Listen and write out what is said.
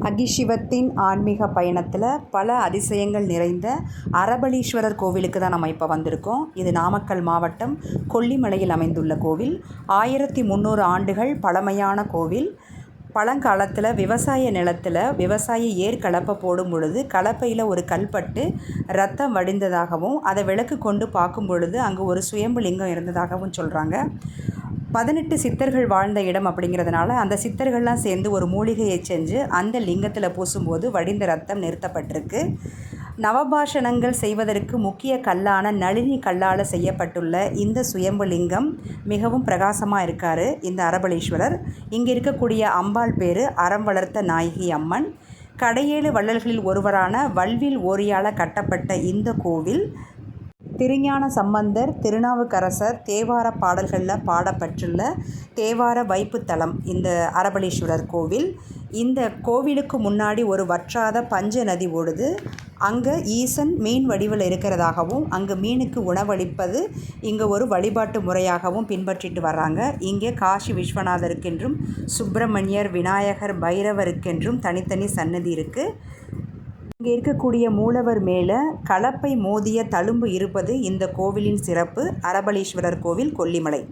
அகிசிவத்தின் ஆன்மீக பயணத்தில் பல அதிசயங்கள் நிறைந்த அரபலீஸ்வரர் கோவிலுக்கு தான் நம்ம இப்போ வந்திருக்கோம். இது நாமக்கல் மாவட்டம் கொல்லிமலையில் அமைந்துள்ள கோவில். 1300 ஆண்டுகள் பழமையான கோவில். பழங்காலத்தில் விவசாய நிலத்தில் விவசாயி ஏர் கலப்பை போடும் பொழுது கலப்பையில் ஒரு கல்பட்டு ரத்தம் வடிந்ததாகவும் அதை விளக்கு கொண்டு பார்க்கும் பொழுது அங்கே ஒரு சுயம்பு லிங்கம் இருந்ததாகவும் சொல்கிறாங்க. 18 சித்தர்கள் வாழ்ந்த இடம் அப்படிங்கிறதுனால அந்த சித்தர்கள்லாம் சேர்ந்து ஒரு மூலிகையை செஞ்சு அந்த லிங்கத்தில் பூசும்போது வடிந்த ரத்தம் நிறுத்தப்பட்டிருக்கு. நவபாஷணங்கள் செய்வதற்கு முக்கிய கல்லான நளினி கல்லால் செய்யப்பட்டுள்ள இந்த சுயம்பு லிங்கம் மிகவும் பிரகாசமாக இருக்கார் இந்த அரபலீஸ்வரர். இங்கே இருக்கக்கூடிய அம்பாள் பேர் அறம் வளர்த்த நாயகி அம்மன். கடையேழு வள்ளல்களில் ஒருவரான வல்வில் ஓரியால் கட்டப்பட்ட இந்த கோவில் திருஞான சம்பந்தர், திருநாவுக்கரசர் தேவார பாடல்களில் பாடப்பட்டுள்ள தேவார வைப்புத்தலம் இந்த அரபலீஸ்வரர் கோவில். இந்த கோவிலுக்கு முன்னாடி ஒரு வற்றாத பஞ்ச நதி ஓடுது. அங்கே ஈசன் மீன் வடிவில் இருக்கிறதாகவும் அங்கே மீனுக்கு உணவளிப்பது இங்கே ஒரு வழிபாட்டு முறையாகவும் பின்பற்றிட்டு வர்றாங்க. இங்கே காசி விஸ்வநாதருக்கென்றும் சுப்பிரமணியர், விநாயகர், பைரவருக்கென்றும் தனித்தனி சன்னதி இருக்குது. இங்கே இருக்கக்கூடிய மூலவர் மேலே கலப்பை மோதிய தழும்பு இருப்பது இந்த கோவிலின் சிறப்பு. அரபலீஸ்வரர் கோவில், கொல்லிமலை.